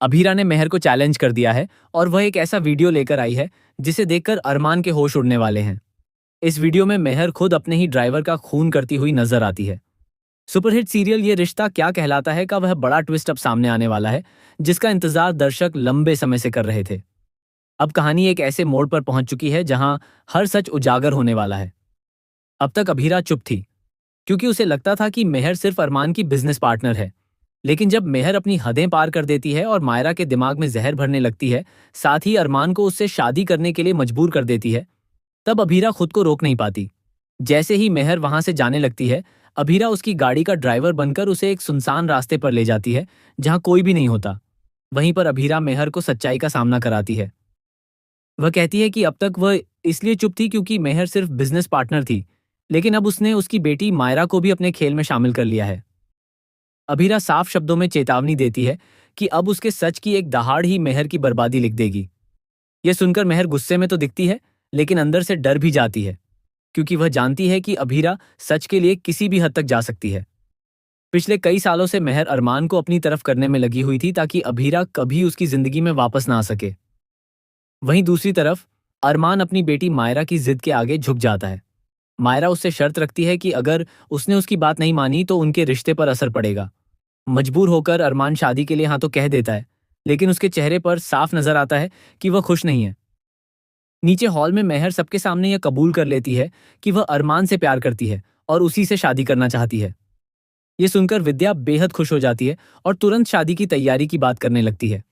अभीरा ने मेहर को चैलेंज कर दिया है और वह एक ऐसा वीडियो लेकर आई है जिसे देखकर अरमान के होश उड़ने वाले हैं। इस वीडियो में मेहर खुद अपने ही ड्राइवर का खून करती हुई नजर आती है। सुपरहिट सीरियल ये रिश्ता क्या कहलाता है का वह बड़ा ट्विस्ट अब सामने आने वाला है, जिसका इंतजार दर्शक लंबे समय से कर रहे थे। अब कहानी एक ऐसे मोड़ पर पहुंच चुकी है जहां हर सच उजागर होने वाला है। अब तक अभीरा चुप थी, क्योंकि उसे लगता था कि मेहर सिर्फ अरमान की बिजनेस पार्टनर है। लेकिन जब मेहर अपनी हदें पार कर देती है और मायरा के दिमाग में जहर भरने लगती है, साथ ही अरमान को उससे शादी करने के लिए मजबूर कर देती है, तब अभीरा खुद को रोक नहीं पाती। जैसे ही मेहर वहां से जाने लगती है, अभीरा उसकी गाड़ी का ड्राइवर बनकर उसे एक सुनसान रास्ते पर ले जाती है जहां कोई भी नहीं होता। वहीं पर अभीरा मेहर को सच्चाई का सामना कराती है। वह कहती है कि अब तक वह इसलिए चुप थी क्योंकि मेहर सिर्फ बिजनेस पार्टनर थी, लेकिन अब उसने उसकी बेटी मायरा को भी अपने खेल में शामिल कर लिया है। अभीरा साफ शब्दों में चेतावनी देती है कि अब उसके सच की एक दहाड़ ही मेहर की बर्बादी लिख देगी। यह सुनकर मेहर गुस्से में तो दिखती है, लेकिन अंदर से डर भी जाती है, क्योंकि वह जानती है कि अभीरा सच के लिए किसी भी हद तक जा सकती है। पिछले कई सालों से मेहर अरमान को अपनी तरफ करने में लगी हुई थी ताकि अभीरा कभी उसकी जिंदगी में वापस ना आ सके। वहीं दूसरी तरफ अरमान अपनी बेटी मायरा की जिद के आगे झुक जाता है। मायरा उससे शर्त रखती है कि अगर उसने उसकी बात नहीं मानी तो उनके रिश्ते पर असर पड़ेगा। मजबूर होकर अरमान शादी के लिए हाँ तो कह देता है, लेकिन उसके चेहरे पर साफ नजर आता है कि वह खुश नहीं है। नीचे हॉल में मेहर सबके सामने यह कबूल कर लेती है कि वह अरमान से प्यार करती है और उसी से शादी करना चाहती है। ये सुनकर विद्या बेहद खुश हो जाती है और तुरंत शादी की तैयारी की बात करने लगती है।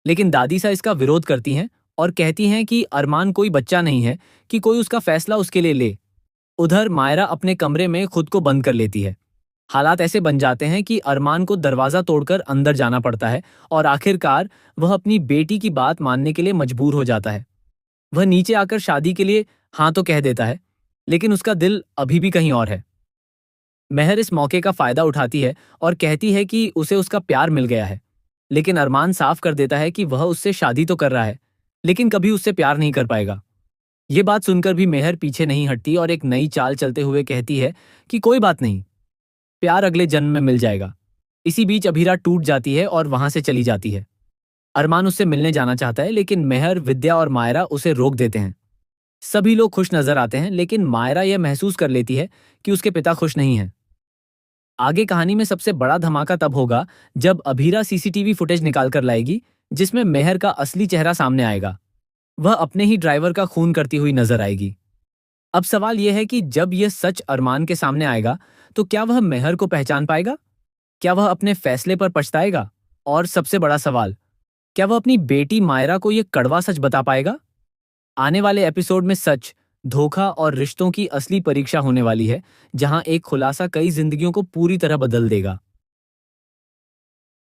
लेकिन दादी सा इसका विरोध करती हैं और कहती हैं कि अरमान कोई बच्चा नहीं है कि कोई उसका फैसला उसके लिए ले। उधर मायरा अपने कमरे में खुद को बंद कर लेती है। हालात ऐसे बन जाते हैं कि अरमान को दरवाजा तोड़कर अंदर जाना पड़ता है और आखिरकार वह अपनी बेटी की बात मानने के लिए मजबूर हो जाता है। वह नीचे आकर शादी के लिए हाँ तो कह देता है, लेकिन उसका दिल अभी भी कहीं और है। मेहर इस मौके का फायदा उठाती है और कहती है कि उसे उसका प्यार मिल गया है। लेकिन अरमान साफ कर देता है कि वह उससे शादी तो कर रहा है, लेकिन कभी उससे प्यार नहीं कर पाएगा। ये बात सुनकर भी मेहर पीछे नहीं हटती और एक नई चाल चलते हुए कहती है कि कोई बात नहीं, प्यार अगले जन्म में मिल जाएगा। इसी बीच अभीरा टूट जाती है और वहां से चली जाती है। अरमान उससे मिलने जाना चाहता है, लेकिन मेहर, विद्या और मायरा उसे रोक देते हैं। सभी लोग खुश नजर आते हैं, लेकिन मायरा यह महसूस कर लेती है कि उसके पिता खुश नहीं हैं। आगे कहानी में सबसे बड़ा धमाका तब होगा जब अभीरा सीसीटीवी फुटेज निकाल कर लाएगी, जिसमें मेहर का असली चेहरा सामने आएगा। वह अपने ही ड्राइवर का खून करती हुई नजर आएगी। अब सवाल यह है कि जब यह सच अरमान के सामने आएगा, तो क्या वह मेहर को पहचान पाएगा? क्या वह अपने फैसले पर पछताएगा? और सबसे बड़ा सवाल, क्या वह अपनी बेटी मायरा को यह कड़वा सच बता पाएगा? आने वाले एपिसोड में सच, धोखा और रिश्तों की असली परीक्षा होने वाली है, जहां एक खुलासा कई जिंदगियों को पूरी तरह बदल देगा।